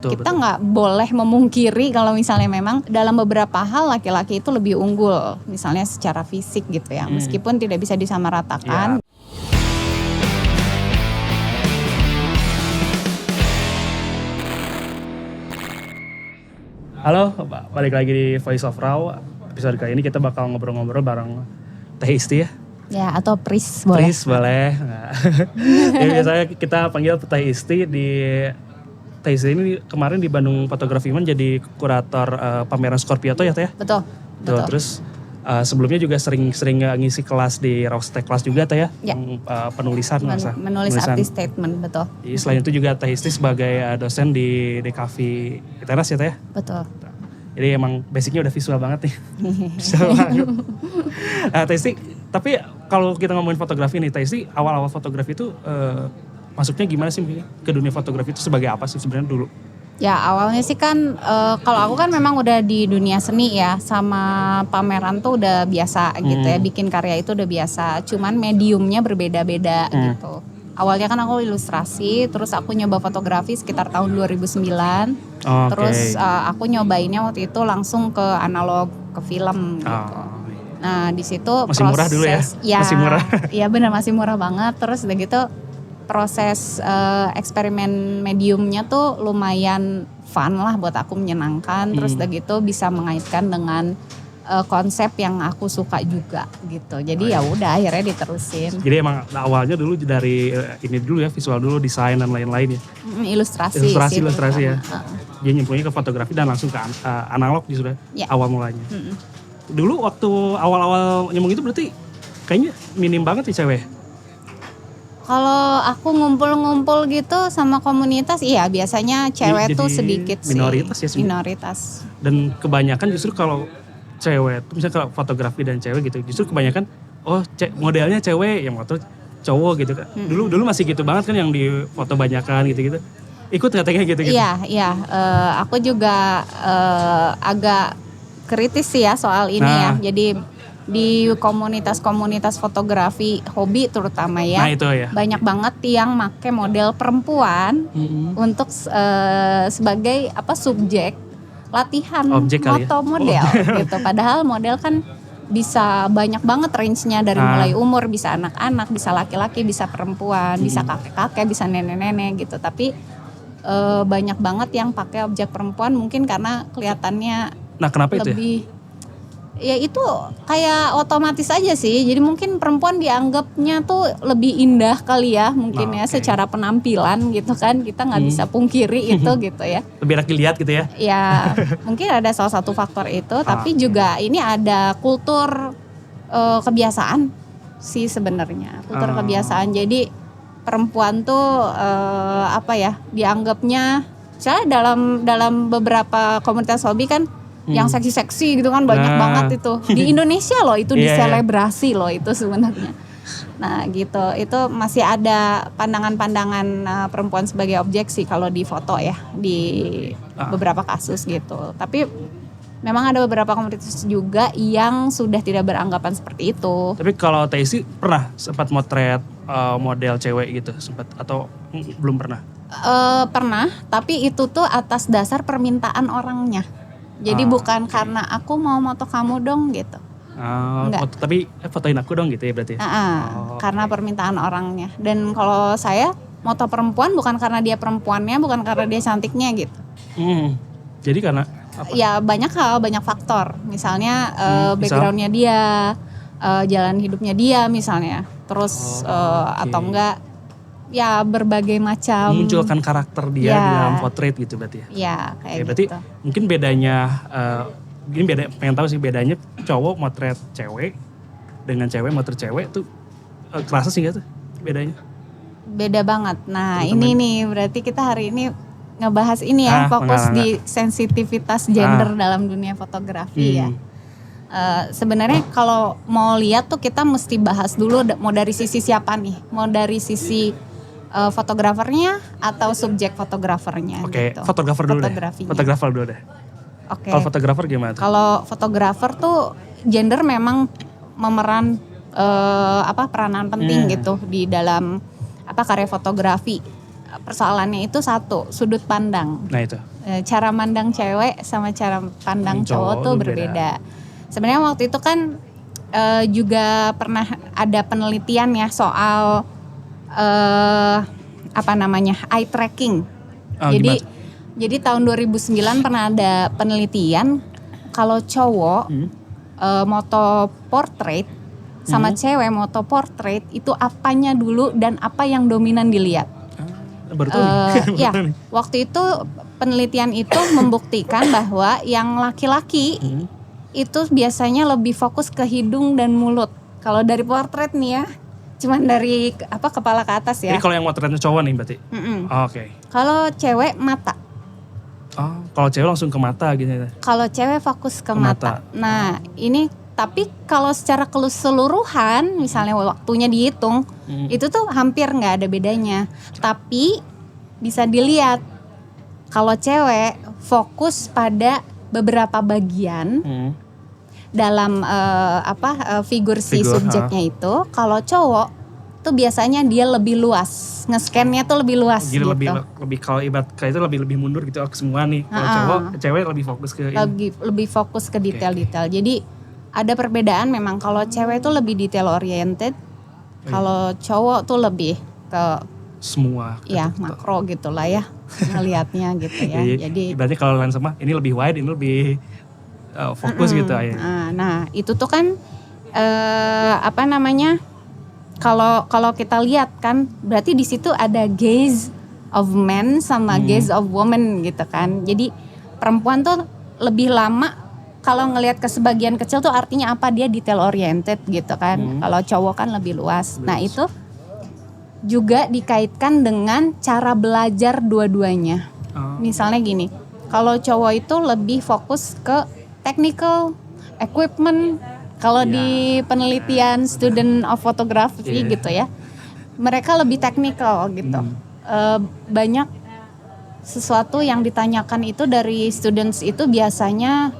Kita nggak boleh memungkiri kalau misalnya memang dalam beberapa hal laki-laki itu lebih unggul, misalnya secara fisik gitu ya, meskipun tidak bisa disamaratakan. Halo, balik lagi di Voice of Raw. Episode kali ini kita bakal ngobrol-ngobrol bareng Teh Isti ya. Ya, atau Pris boleh. Pris boleh. Ya, biasanya kita panggil Teh Isti di Teh Isti ini kemarin di Bandung Fotografi Man jadi kurator pameran Scorpio ya Teh ya? Betul. Terus sebelumnya juga sering ngisi kelas di Rostek Class juga Teh ya? Ya. Penulisan Menulis arti statement, betul. Jadi selain itu juga Teh Isti sebagai dosen di DKV ITERAS ya Teh ya? Betul. Jadi emang basicnya udah visual banget nih. Visual banget. Teh Isti, tapi kalau kita ngomongin fotografi nih Teh Isti, awal-awal fotografi itu masuknya gimana sih ke dunia fotografi itu sebagai apa sih sebenarnya dulu? Ya awalnya sih kan kalau aku kan memang udah di dunia seni ya, sama pameran tuh udah biasa gitu ya, bikin karya itu udah biasa, cuman mediumnya berbeda-beda gitu. Awalnya kan aku ilustrasi, terus aku nyoba fotografi sekitar tahun 2009. Terus aku nyobainnya waktu itu langsung ke analog, ke film gitu. Nah di situ masih murah dulu ya? Masih murah. Iya benar, masih murah banget. Terus udah gitu proses eksperimen mediumnya tuh lumayan fun lah buat aku, menyenangkan. Terus udah gitu bisa mengaitkan dengan konsep yang aku suka juga gitu. Jadi ya udah akhirnya diterusin. Jadi emang awalnya dulu dari ini dulu ya, visual dulu, desain dan lain-lain ya. Ilustrasi ya. Jadi nyemplungnya ke fotografi dan langsung ke analog sudah awal mulanya. Dulu waktu awal-awal nyemplung itu berarti kayaknya minim banget nih cewek. Kalau aku ngumpul-ngumpul gitu sama komunitas, iya biasanya cewek tuh sedikit minoritas sih. Ya, minoritas. Dan kebanyakan justru kalau cewek, misalnya kalau fotografi dan cewek gitu, justru kebanyakan modelnya cewek, yang foto cowok gitu kan. Dulu masih gitu banget kan yang di foto banyakan gitu-gitu. Ikut katanya gitu-gitu. Iya. Aku juga agak kritis sih ya soal ini ya. Jadi di komunitas-komunitas fotografi hobi terutama ya, banyak banget yang make model perempuan untuk sebagai subjek latihan foto model gitu. Padahal model kan bisa banyak banget range-nya, dari mulai umur, bisa anak-anak, bisa laki-laki, bisa perempuan, bisa kakek-kakek, bisa nenek-nenek gitu. Tapi banyak banget yang pakai objek perempuan mungkin karena kelihatannya lebih ya itu kayak otomatis aja sih. Jadi mungkin perempuan dianggapnya tuh lebih indah kali ya mungkin ya, secara penampilan gitu kan. Kita gak bisa pungkiri itu gitu ya. Lebih enak dilihat gitu ya. Ya mungkin ada salah satu faktor itu. Tapi juga ini ada kultur kebiasaan sih sebenarnya. Kultur kebiasaan. Jadi perempuan tuh dianggapnya, misalnya dalam beberapa komunitas hobi kan yang seksi-seksi gitu kan banyak banget itu. Di Indonesia loh itu diselebrasi loh itu sebenarnya. Nah gitu, itu masih ada pandangan-pandangan perempuan sebagai objek sih kalau di foto ya, di beberapa kasus gitu. Tapi memang ada beberapa komunitas juga yang sudah tidak beranggapan seperti itu. Tapi kalau Teh Isti pernah sempat motret model cewek gitu sempat atau belum pernah? Pernah, tapi itu tuh atas dasar permintaan orangnya. Jadi bukan karena aku mau foto kamu dong gitu. Tapi fotoin aku dong gitu ya berarti. Karena permintaan orangnya. Dan kalau saya foto perempuan bukan karena dia perempuannya, bukan karena dia cantiknya gitu. Jadi karena apa? Ya banyak hal, banyak faktor. Misalnya backgroundnya dia, jalan hidupnya dia misalnya. Terus atau enggak ya berbagai macam. Memunculkan karakter dia di dalam potret gitu berarti ya? Iya kayak berarti gitu. Mungkin bedanya, pengen tahu sih bedanya cowok motret cewek dengan cewek motret cewek tuh kerasa sih gak tuh bedanya? Beda banget. Nah ini nih berarti kita hari ini ngebahas ini ya, fokus di sensitivitas gender dalam dunia fotografi ya. Sebenarnya kalau mau lihat tuh kita mesti bahas dulu mau dari sisi siapa nih, mau dari sisi fotografernya atau subjek fotografernya. Oke, gitu. Fotografer dulu deh. Oke. Kalau fotografer gimana tuh? Kalau fotografer tuh gender memang memeran peranan penting gitu di dalam karya fotografi. Persoalannya itu satu, sudut pandang. Nah itu. cara mandang cewek sama cara pandang cowok tuh berbeda. Sebenarnya waktu itu kan juga pernah ada penelitian ya soal eye tracking. Jadi tahun 2009 pernah ada penelitian kalau cowok moto portrait sama cewek moto portrait itu apanya dulu dan apa yang dominan dilihat. Ya, waktu itu penelitian itu membuktikan bahwa yang laki-laki itu biasanya lebih fokus ke hidung dan mulut. Kalau dari portrait nih ya, cuman dari kepala ke atas ya. Jadi kalau yang portraitnya cowok nih berarti? Oke. Kalau cewek mata. Kalau cewek langsung ke mata gitu ya? Kalau cewek fokus ke mata. Nah ini tapi kalau secara keseluruhan misalnya waktunya dihitung itu tuh hampir nggak ada bedanya. Tapi bisa dilihat kalau cewek fokus pada beberapa bagian dalam figur si subjeknya itu. Kalau cowok tuh biasanya dia lebih luas, nge-scan-nya tuh lebih luas. Jadi gitu. lebih kalau ibarat kayak itu lebih mundur gitu semua nih. Kalau cewek lebih fokus ke lebih fokus ke detail-detail. Jadi ada perbedaan memang, kalau cewek tuh lebih detail oriented, kalau cowok tuh lebih ke semua. Ya makro gitulah ya ngelihatnya gitu ya. Jadi berarti kalau lensa mah ini lebih wide, ini lebih fokus gitu aja. Nah itu tuh kan kalau kita lihat kan berarti di situ ada gaze of men sama gaze of woman gitu kan. Jadi perempuan tuh lebih lama kalau ngelihat ke sebagian kecil tuh artinya apa, dia detail oriented gitu kan. Kalau cowok kan lebih luas. Nah itu juga dikaitkan dengan cara belajar dua-duanya. Misalnya gini, kalau cowok itu lebih fokus ke technical equipment. Kalau di penelitian student of photography gitu ya, mereka lebih technical gitu. Banyak sesuatu yang ditanyakan itu dari students itu biasanya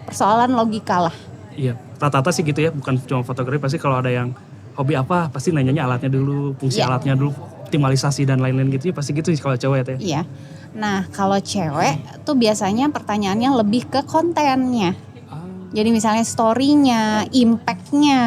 persoalan logika lah. Iya, rata-rata sih gitu ya, bukan cuma fotografi, pasti kalau ada yang hobi apa pasti nanyanya alatnya dulu, fungsi alatnya dulu, optimalisasi dan lain-lain gitu ya, pasti gitu sih kalau cowok ya teh. Iya. Nah kalau cewek tuh biasanya pertanyaannya lebih ke kontennya. Jadi misalnya story-nya, impact-nya.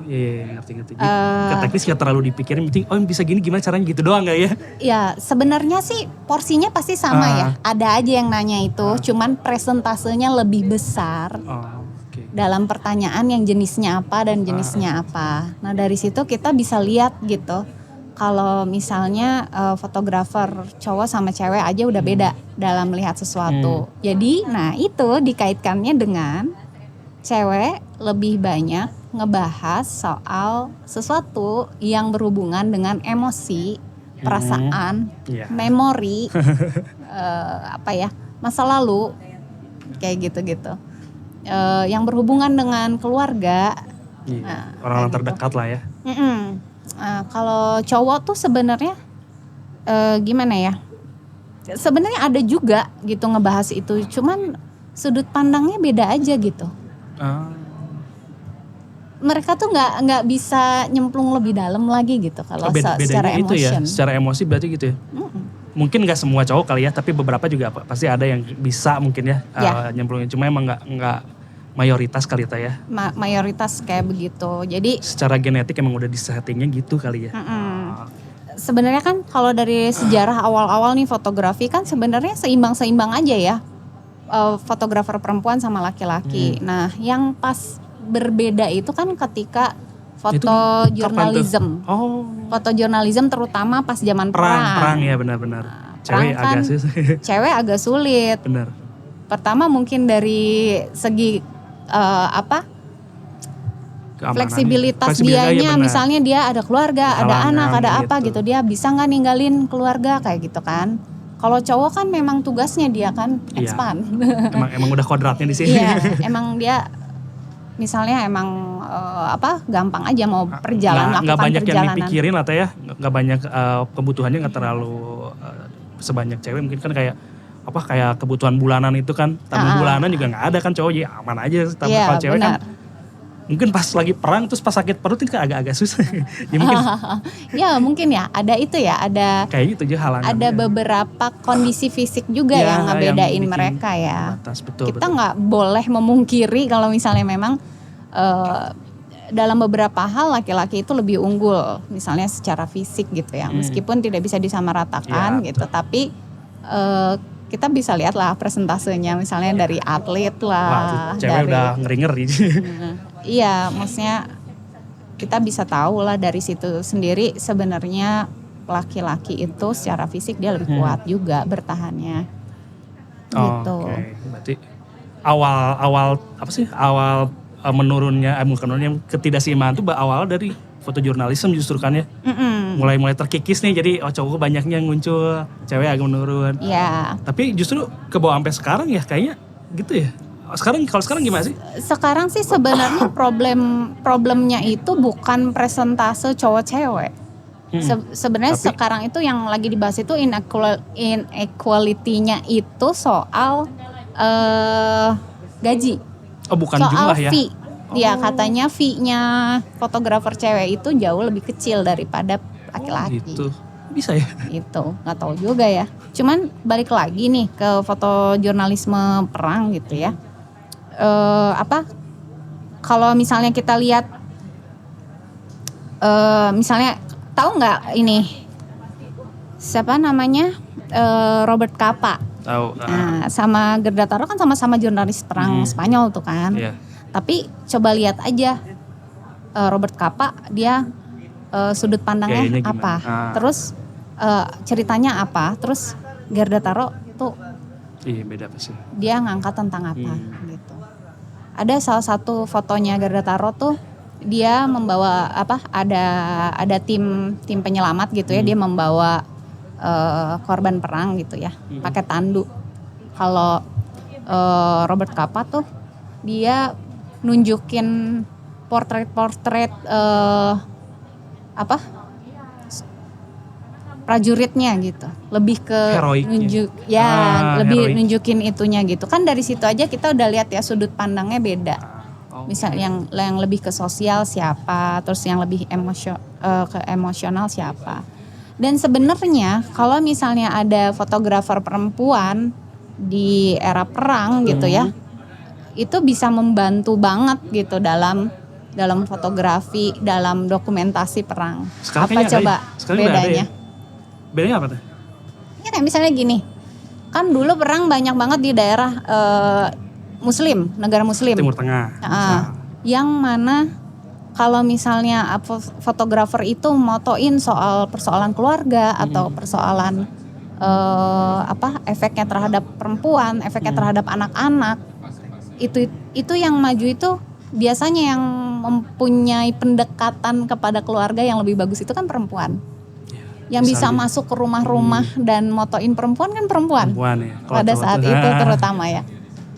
Iya, ngerti. Ke teknis gak terlalu dipikirin, penting bisa gini gimana caranya gitu doang gak ya? Ya sebenarnya sih porsinya pasti sama ya. Ada aja yang nanya itu, cuman presentasenya lebih besar. Dalam pertanyaan yang jenisnya apa dan jenisnya apa. Nah dari situ kita bisa lihat gitu. Kalau misalnya fotografer cowok sama cewek aja udah beda dalam melihat sesuatu. Jadi nah itu dikaitkannya dengan cewek lebih banyak ngebahas soal sesuatu yang berhubungan dengan emosi, perasaan, memori, masa lalu, kayak gitu-gitu. Yang berhubungan dengan keluarga. Orang-orang terdekat lah ya. Kalau cowok tuh sebenarnya gimana ya? Sebenarnya ada juga gitu ngebahas itu, cuman sudut pandangnya beda aja gitu. Mereka tuh nggak bisa nyemplung lebih dalam lagi gitu kalau secara emosi. Ya, secara emosi berarti gitu ya. Mungkin nggak semua cowok kali ya, tapi beberapa juga pasti ada yang bisa mungkin ya nyemplungin. Cuma emang nggak mayoritas kali ya. Mayoritas kayak begitu. Jadi secara genetik emang udah disettingnya gitu kali ya. Sebenarnya kan kalau dari sejarah awal-awal nih fotografi kan sebenarnya seimbang-seimbang aja ya. Fotografer perempuan sama laki-laki. Nah, yang pas berbeda itu kan ketika fotojurnalism. Fotojurnalism terutama pas zaman perang. Perang ya benar-benar. Cewek agak sulit. Benar. Pertama mungkin dari segi fleksibilitas dianya, misalnya dia ada keluarga, ada anak, ada apa gitu, dia bisa nggak ninggalin keluarga kayak gitu kan. Kalau cowok kan memang tugasnya dia kan expand. Emang udah kodratnya di sini. Iya, emang dia misalnya emang gampang aja mau lakukan perjalanan. Nggak banyak yang dipikirin lah ya, nggak banyak kebutuhannya nggak terlalu sebanyak cewek. Mungkin kan kayak kebutuhan bulanan itu kan, tabung bulanan juga nggak ada kan cowok, ya aman aja. Kalau cewek kan Mungkin pas lagi perang terus pas sakit perut itu kan agak-agak susah. Ya mungkin. Ya mungkin ya, ada itu ya, ada kayak gitu aja halangannya. Ada beberapa kondisi fisik juga yang ngebedain mereka ya. Batas, betul, kita nggak boleh memungkiri kalau misalnya memang dalam beberapa hal laki-laki itu lebih unggul, misalnya secara fisik gitu ya. Meskipun tidak bisa disamaratakan gitu, tapi kita bisa lihat lah presentasenya, misalnya dari atlet lah. Wah, cewek udah ngeri-ngeri. Iya, maksudnya kita bisa tahu lah dari situ sendiri sebenarnya laki-laki itu secara fisik dia lebih kuat juga bertahannya. Gitu. Okay. Berarti awal menurunnya ketidakseimbangan itu awal dari fotojurnalisme justru kan ya. Mulai terkikis nih, jadi cowok banyaknya muncul, cewek agak menurun. Iya. Tapi justru ke bawah sampai sekarang ya kayaknya gitu ya. Kalau sekarang gimana sih? Sekarang sih sebenarnya problemnya itu bukan presentase cowok cewek. Sebenarnya sekarang itu yang lagi dibahas itu inequality-nya itu soal gaji. Oh, bukan soal jumlah ya? Fee. Ya katanya fee-nya fotografer cewek itu jauh lebih kecil daripada laki-laki. Gitu. Bisa ya? Itu nggak tahu juga ya. Cuman balik lagi nih ke fotojurnalisme perang gitu ya. Kalau misalnya kita lihat, misalnya tahu nggak ini siapa namanya Robert Capa? Tahu. Nah, sama Gerda Taro kan sama-sama jurnalis perang Spanyol tuh kan. Yeah. Tapi coba lihat aja Robert Capa dia sudut pandangnya apa, terus ceritanya apa, terus Gerda Taro tuh beda pasti. Dia ngangkat tentang apa gitu. Ada salah satu fotonya Gerda Taro tuh dia membawa ada tim penyelamat gitu ya, dia membawa korban perang gitu ya, pakai tandu. Kalau Robert Capa tuh dia nunjukin portret prajuritnya gitu, lebih ke nunjukin itunya gitu kan. Dari situ aja kita udah lihat ya sudut pandangnya beda. Misal yang lebih ke sosial siapa, terus yang lebih ke emosional siapa. Dan sebenarnya kalau misalnya ada fotografer perempuan di era perang gitu ya, itu bisa membantu banget gitu dalam fotografi, dalam dokumentasi perang. Sekarang apa coba bedanya? Bedanya apa tuh? Ya misalnya gini, kan dulu perang banyak banget di daerah Muslim, negara Muslim. Timur Tengah. Yang mana kalau misalnya fotografer itu motoin soal persoalan keluarga atau persoalan efeknya terhadap perempuan, efeknya terhadap anak-anak. Itu yang maju itu biasanya yang mempunyai pendekatan kepada keluarga yang lebih bagus itu kan perempuan. Yang bisa masuk ke rumah-rumah dan motoin perempuan kan perempuan ya. Pada saat itu terutama ya.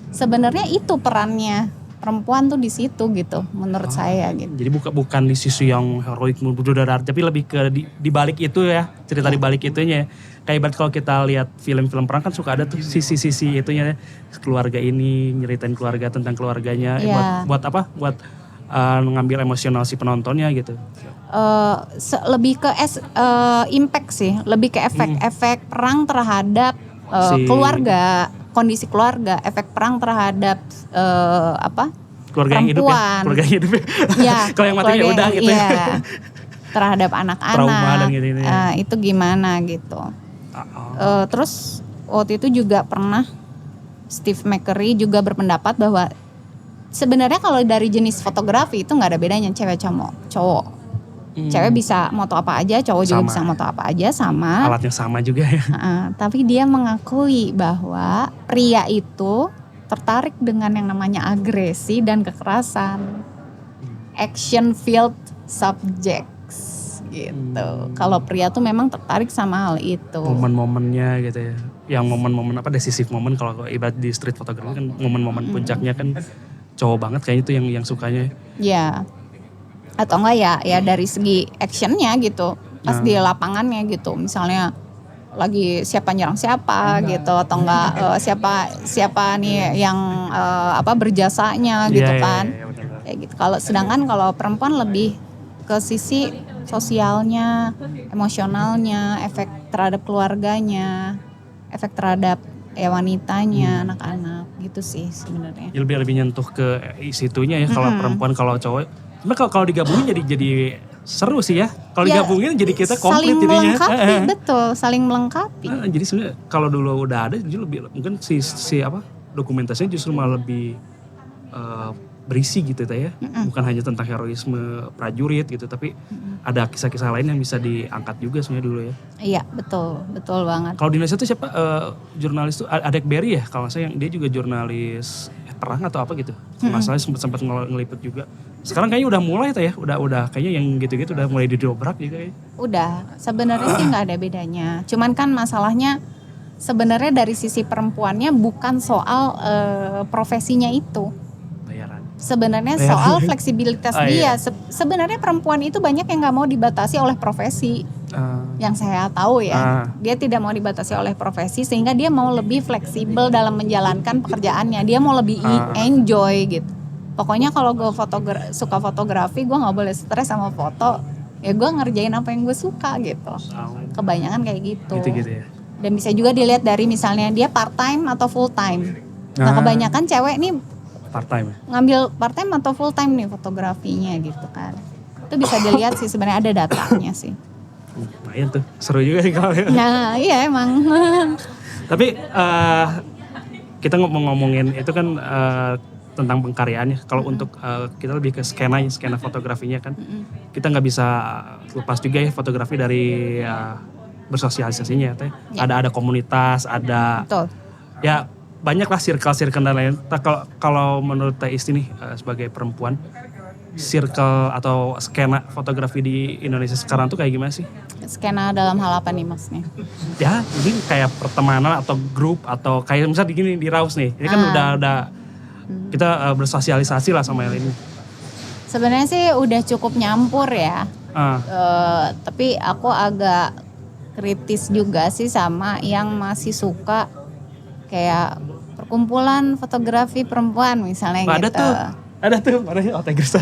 Sebenarnya itu perannya perempuan tuh di situ gitu menurut saya gitu. Jadi bukan di sisi yang heroik berdudar, tapi lebih ke di balik itu ya, cerita di balik itunya. Kayak ibarat kalau kita lihat film-film perang kan suka ada tuh sisi-sisi itunya, keluarga ini nyeritain keluarga tentang keluarganya. Buat ngambil emosional si penontonnya gitu. Lebih ke impact sih, lebih ke efek perang terhadap keluarga, kondisi keluarga, efek perang terhadap keluarga yang hidup ya, keluarga yang hidup ya. Kalau yang mati ya udah gitu ya. Terhadap anak-anak, trauma dan gitu ya. Itu gimana gitu. Terus waktu itu juga pernah Steve McCurry juga berpendapat bahwa sebenarnya kalau dari jenis fotografi itu nggak ada bedanya cewek sama cowok. Cewek bisa moto apa aja, cowok juga bisa moto apa aja, sama. Alatnya sama juga ya. Tapi dia mengakui bahwa pria itu tertarik dengan yang namanya agresi dan kekerasan. Action filled subjects gitu. Kalau pria tuh memang tertarik sama hal itu. Momen-momennya gitu ya. Yang momen-momen decisive momen, kalau ibarat di street photography kan momen-momen puncaknya kan cowok banget kayaknya itu yang sukanya. Ya. Atau enggak ya dari segi actionnya gitu, pas di lapangannya gitu, misalnya lagi siapa nyerang siapa gitu, atau enggak siapa nih yang berjasanya gitu kan. kayak gitu. Sedangkan kalau perempuan lebih ke sisi sosialnya, emosionalnya, efek terhadap keluarganya, efek terhadap wanitanya, anak-anak gitu sih sebenarnya. Lebih nyentuh ke situnya ya kalau perempuan, kalau cowok. Cuma kalau digabungin jadi seru sih ya. Kalau digabungin jadi kita komplit saling jadinya. Melengkapi, betul, saling melengkapi. Jadi sebenarnya kalau dulu udah ada jadi lebih mungkin si dokumentasinya justru malah lebih berisi gitu ya. Bukan hanya tentang heroisme prajurit gitu, tapi ada kisah-kisah lain yang bisa diangkat juga sebenarnya dulu ya. Iya, betul banget. Kalau di Indonesia tuh siapa jurnalis tuh Adek Berry ya, kalau saya yang dia juga jurnalis perang atau apa gitu. Masalahnya sempat ngeliput juga. Sekarang kayaknya udah mulai tuh ya, udah kayaknya yang gitu-gitu udah mulai didobrak juga ya. Udah, sebenarnya sih nggak ada bedanya. Cuman kan masalahnya sebenarnya dari sisi perempuannya bukan soal profesinya itu. Sebenarnya soal fleksibilitas dia. Sebenarnya perempuan itu banyak yang nggak mau dibatasi oleh profesi. Yang saya tahu ya, dia tidak mau dibatasi oleh profesi sehingga dia mau lebih fleksibel dalam menjalankan pekerjaannya. Dia mau lebih enjoy gitu. Pokoknya kalau gue suka fotografi, gue nggak boleh stres sama foto. Ya gue ngerjain apa yang gue suka gitu. Kebanyakan kayak gitu. Gitu ya. Dan bisa juga dilihat dari misalnya dia part time atau full time. Nah kebanyakan cewek nih part time. Ngambil part time atau full time nih fotografinya gitu kan. Itu bisa dilihat sih sebenarnya ada datanya sih. Lumayan tuh, seru juga sih kalau. Nah iya emang. Tapi kita ngomongin itu kan tentang pengkaryaannya. Kalau untuk kita lebih ke skena fotografinya kan. Kita nggak bisa lepas juga ya fotografi dari bersosialisasinya. Ada komunitas, ada. Betul. Ya banyak lah circle dan lain. Kalau menurut Teh Isti nih sebagai perempuan, circle atau skena fotografi di Indonesia sekarang tuh kayak gimana sih? Skena dalam hal apa nih maksudnya? Ya ini kayak pertemanan atau grup atau kayak misalnya gini di Raus nih. Ini kan udah kita bersosialisasi lah sama yang ini. Sebenarnya sih udah cukup nyampur ya. Tapi aku agak kritis juga sih sama yang masih suka kayak perkumpulan fotografi perempuan misalnya gitu. Ada tuh, Tigers.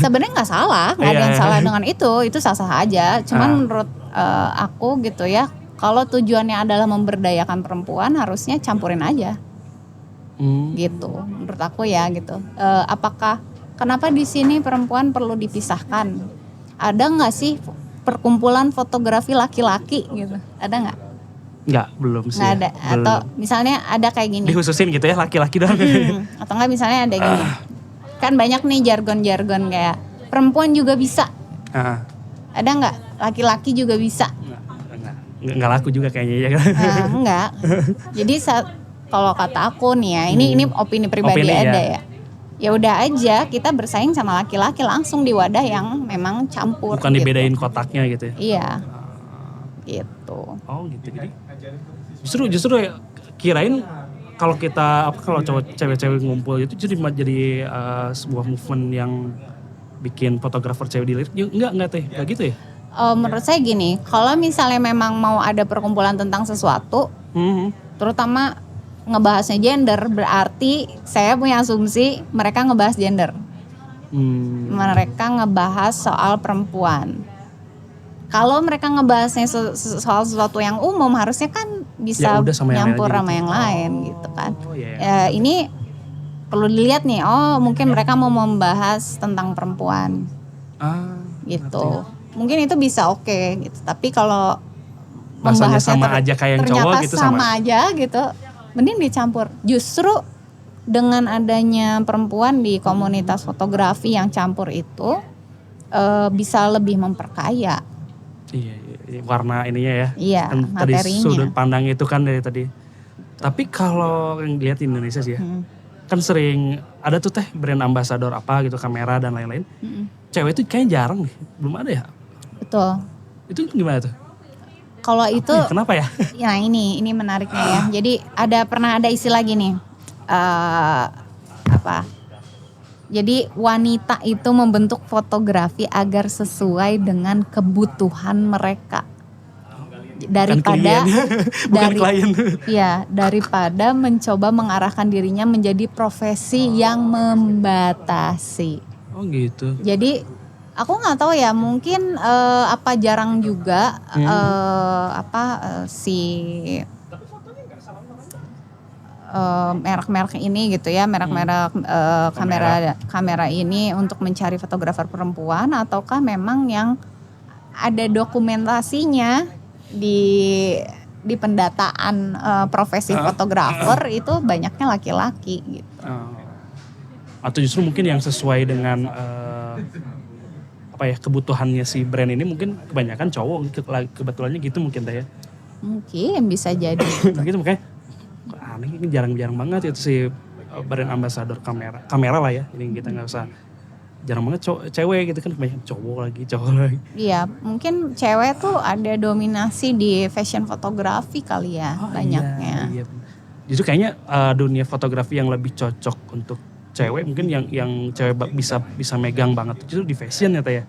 Sebenarnya nggak salah, nggak ada yang salah dengan itu sah-sah aja. Cuman menurut aku gitu ya, kalau tujuannya adalah memberdayakan perempuan, harusnya campurin aja. Gitu, menurut aku ya gitu. Kenapa di sini perempuan perlu dipisahkan? Ada nggak sih perkumpulan fotografi laki-laki gitu? Ada nggak? Enggak, belum sih. Nggak ada. Atau misalnya ada kayak gini. Dikhususin gitu ya, laki-laki doang. Atau enggak misalnya ada gini. Kan banyak nih jargon-jargon kayak perempuan juga bisa. Ada nggak? Laki-laki juga bisa. Enggak laku juga kayaknya ya kan. Enggak. Jadi kalau kata aku nih ya, ini opini pribadi ya. Ya udah aja kita bersaing sama laki-laki langsung di wadah yang memang campur. Bukan gitu. Dibedain kotaknya gitu ya. Iya. Gitu. Oh gitu. Jadi justru kirain kalau cewek-cewek ngumpul itu jadi sebuah movement yang bikin fotografer cewek dilirik. Enggak teh, enggak gitu ya? Menurut saya gini, kalau misalnya memang mau ada perkumpulan tentang sesuatu, terutama ngebahasnya gender, berarti saya punya asumsi mereka ngebahas gender. Mereka ngebahas soal perempuan. Kalau mereka ngebahasnya soal sesuatu yang umum, harusnya kan bisa nyampur sama yang lain gitu kan. Ya, ini perlu dilihat nih, mungkin mereka mau membahas tentang perempuan gitu. Mungkin itu bisa oke gitu. Tapi kalau membahasnya sama aja kayak yang cowok gitu sama aja gitu, mending dicampur. Justru dengan adanya perempuan di komunitas fotografi yang campur itu bisa lebih memperkaya. Iya, warna ininya ya. Iya, kan materinya. Tadi sudut pandang itu kan dari tadi. Tapi kalau yang dilihat di Indonesia sih ya, kan sering ada tuh teh brand ambassador apa gitu, kamera dan lain-lain. Cewek itu kayaknya jarang nih, belum ada ya. Betul. Itu gimana tuh? Kalau itu, kenapa ya? Ya ini menariknya ya. Jadi pernah ada istilah gini, Jadi wanita itu membentuk fotografi agar sesuai dengan kebutuhan mereka. daripada bukan klien. Ya, daripada mencoba mengarahkan dirinya menjadi profesi yang membatasi. Oh gitu. Jadi aku nggak tahu ya, mungkin apa jarang juga si merek-merek ini gitu ya, merek-merek kamera ini untuk mencari fotografer perempuan, ataukah memang yang ada dokumentasinya di pendataan profesi fotografer itu banyaknya laki-laki gitu. Atau justru mungkin yang sesuai dengan kebutuhannya si brand ini mungkin kebanyakan cowok, kebetulannya gitu mungkin ya. Mungkin bisa jadi. Gitu makanya aneh, ini jarang-jarang banget itu si brand ambassador kamera lah ya. Ini kita nggak usah, jarang banget cewek gitu kan, kebanyakan cowok lagi. Iya, mungkin cewek tuh ada dominasi di fashion fotografi kali ya, banyaknya. Iya. Justru kayaknya dunia fotografi yang lebih cocok untuk cewek, mungkin yang cewek bisa megang banget justru di fashion ya Teh ya.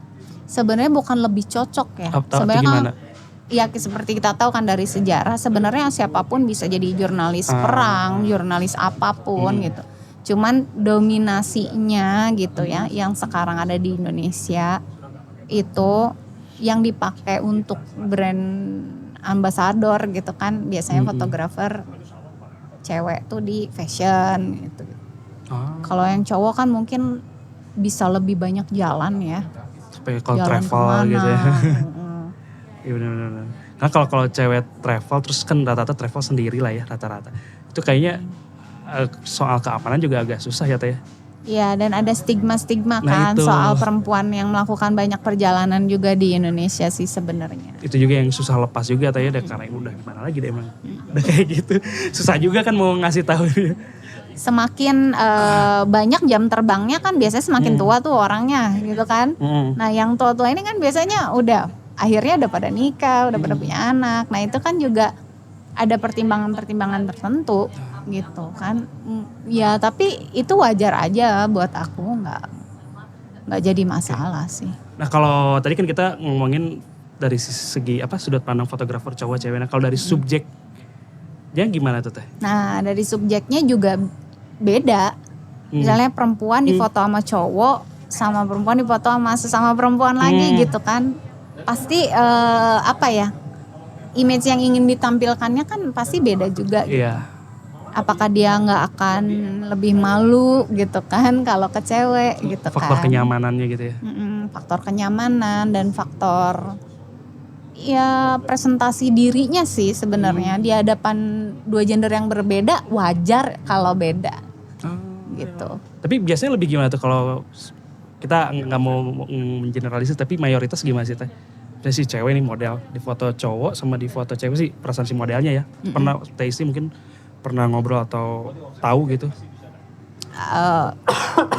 Sebenarnya bukan lebih cocok ya. Sebenarnya gimana? Ya seperti kita tahu kan dari sejarah, sebenarnya siapapun bisa jadi jurnalis perang, jurnalis apapun gitu. Cuman dominasinya gitu ya, yang sekarang ada di Indonesia itu yang dipakai untuk brand ambassador gitu kan, biasanya fotografer cewek tuh di fashion gitu. Kalau yang cowok kan mungkin bisa lebih banyak jalan ya. Sampai kalau travel gitu ya. Iya benar. Nah kalau cewek travel terus kan rata-rata travel sendiri lah ya rata-rata. Itu kayaknya soal keamanan juga agak susah ya Teh. Iya, dan ada stigma-stigma kan soal perempuan yang melakukan banyak perjalanan juga di Indonesia sih sebenarnya. Itu juga yang susah lepas juga Teh ya, karena udah gimana lagi deh emang. Udah kayak gitu. Susah juga kan mau ngasih tahu. Semakin banyak jam terbangnya kan biasanya semakin tua tuh orangnya gitu kan. Nah yang tua-tua ini kan biasanya akhirnya udah pada nikah, udah pada punya anak. Nah itu kan juga ada pertimbangan-pertimbangan tertentu gitu kan. Ya tapi itu wajar aja buat aku, nggak jadi masalah sih. Nah kalau tadi kan kita ngomongin dari segi sudut pandang fotografer cowok cewek. Nah kalau dari subjeknya gimana tuh Teh? Nah dari subjeknya juga beda. Misalnya perempuan difoto sama cowok, sama perempuan difoto sama sesama perempuan lagi gitu kan. Pasti image yang ingin ditampilkannya kan pasti beda juga gitu. Iya. Apakah dia nggak akan lebih malu gitu kan kalau ke cewek gitu kan. Faktor kenyamanannya gitu ya. Faktor kenyamanan dan faktor ya presentasi dirinya sih sebenarnya. Di hadapan dua gender yang berbeda wajar kalau beda gitu. Tapi biasanya lebih gimana tuh kalau kita nggak mau mengeneralisir, tapi mayoritas gimana sih Teh? Misalnya si cewek nih model, di foto cowok sama di foto cewek sih perasaan si modelnya ya. Pernah Teh mungkin pernah ngobrol atau tahu gitu?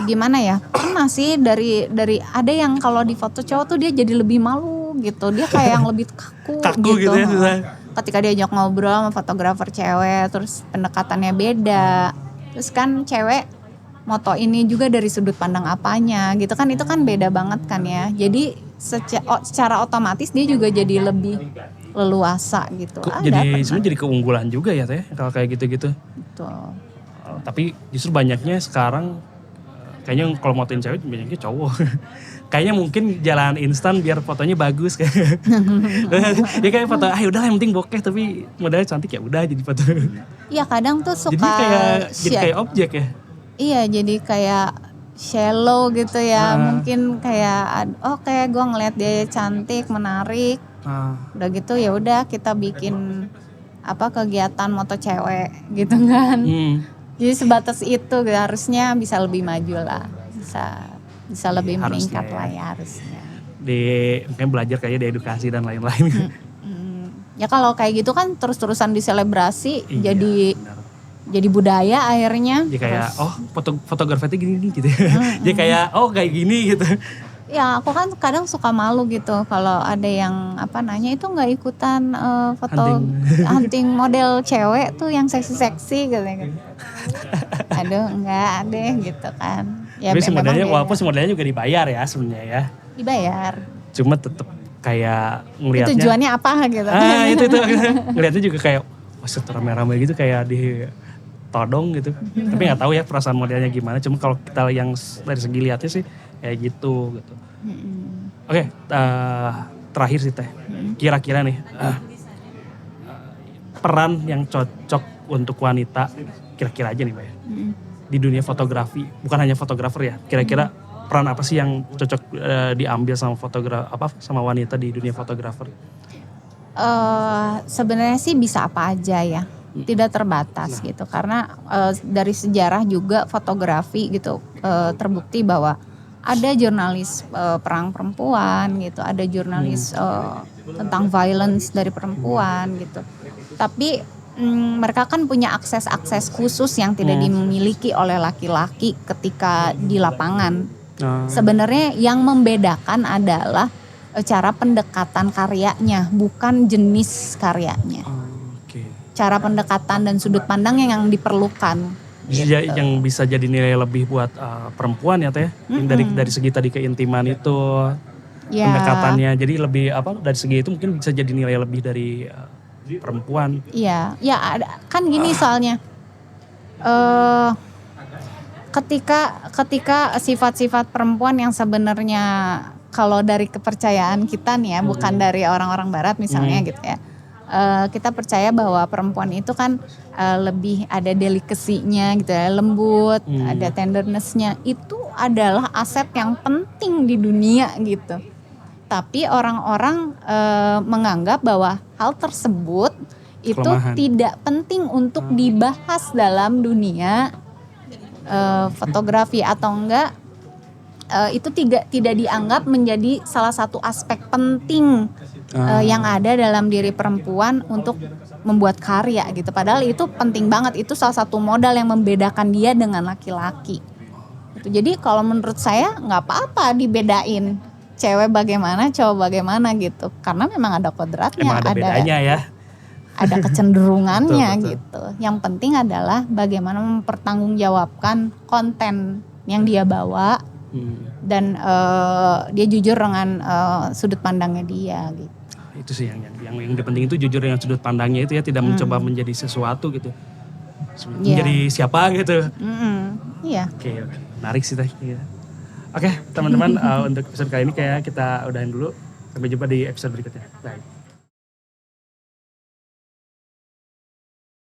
Gimana ya? Pernah sih dari ada yang kalau di foto cowok tuh dia jadi lebih malu gitu. Dia kayak yang lebih kaku gitu ya. Ketika diajak ngobrol sama fotografer cewek, terus pendekatannya beda. Terus kan cewek moto ini juga dari sudut pandang apanya gitu kan, itu kan beda banget kan ya. Jadi secara otomatis dia juga jadi lebih leluasa gitu. Jadi sebenarnya jadi keunggulan juga ya Teh kalau kayak gitu-gitu. Betul. Tapi justru banyaknya sekarang kayaknya kalau motoin cewek banyaknya cowok. Kayaknya mungkin jalan instan biar fotonya bagus kayak. Ya kayak foto udah yang penting bokeh tapi modelnya cantik ya udah jadi foto. Iya kadang tuh suka jadi kayak objek ya. Iya jadi kayak shallow gitu ya. Mungkin kayak kayak gue ngeliat dia cantik, menarik. Udah gitu ya udah kita bikin kegiatan moto cewek gitu kan. Jadi sebatas itu harusnya bisa lebih maju lah. Bisa lebih meningkat lah ya harusnya. Mungkin belajar kayaknya di edukasi dan lain-lain. Ya kalau kayak gitu kan terus-terusan diselebrasi jadi budaya akhirnya. Jadi kayak fotografernya gini gitu. Jadi kayak kayak gini gitu. Ya aku kan kadang suka malu gitu kalau ada yang nanya itu nggak ikutan foto hunting model cewek tuh yang seksi-seksi gitu. Aduh enggak deh gitu kan. Ya tapi modelnya walaupun modelnya juga dibayar ya sebenarnya ya. Dibayar. Cuma tetap kayak ngelihatnya. Tujuannya apa gitu. Itu ngelihatnya juga kayak set rame-rame gitu kayak di todong gitu. Tapi nggak tahu ya perasaan modelnya gimana. Cuma kalau kita yang dari segi lihatnya sih kayak gitu. Oke, terakhir sih Teh. Kira-kira nih peran yang cocok untuk wanita, kira-kira aja nih Mbak ya. Di dunia fotografi, bukan hanya fotografer ya. Kira-kira peran apa sih yang cocok diambil sama sama wanita di dunia fotografer? Sebenarnya sih bisa apa aja ya, tidak terbatas gitu. Karena dari sejarah juga fotografi gitu terbukti bahwa ada jurnalis perang perempuan gitu, ada jurnalis tentang violence dari perempuan gitu. Tapi mereka kan punya akses khusus yang tidak dimiliki oleh laki-laki ketika di lapangan. Sebenarnya yang membedakan adalah cara pendekatan karyanya, bukan jenis karyanya. Cara pendekatan dan sudut pandang yang diperlukan. Gitu. Yang bisa jadi nilai lebih buat perempuan ya Teh. Dari segi tadi keintiman itu, pendekatannya. Jadi lebih dari segi itu mungkin bisa jadi nilai lebih dari perempuan. Iya, ya kan gini soalnya. Ketika sifat-sifat perempuan yang sebenarnya kalau dari kepercayaan kita nih ya, bukan dari orang-orang barat misalnya gitu ya. Kita percaya bahwa perempuan itu kan lebih ada delikasinya gitu ya, lembut, ada tendernessnya. Itu adalah aset yang penting di dunia gitu. Tapi orang-orang menganggap bahwa hal tersebut itu kelemahan. Tidak penting untuk dibahas dalam dunia fotografi atau enggak. Itu tidak dianggap menjadi salah satu aspek penting yang ada dalam diri perempuan untuk membuat karya gitu. Padahal itu penting banget, itu salah satu modal yang membedakan dia dengan laki-laki. Gitu. Jadi kalau menurut saya nggak apa-apa dibedain cewek bagaimana, cowok bagaimana gitu. Karena memang ada kodratnya, emang ada bedanya ya. Ada kecenderungannya betul. Gitu. Yang penting adalah bagaimana mempertanggungjawabkan konten yang dia bawa. Dan dia jujur dengan sudut pandangnya dia gitu. Itu sih yang penting itu jujur dengan sudut pandangnya itu ya, tidak mencoba menjadi sesuatu gitu. Menjadi siapa gitu. Iya. Oke. Menarik sih Teh. Oke, teman-teman untuk episode kali ini kayak kita udahin dulu. Sampai jumpa di episode berikutnya. Bye.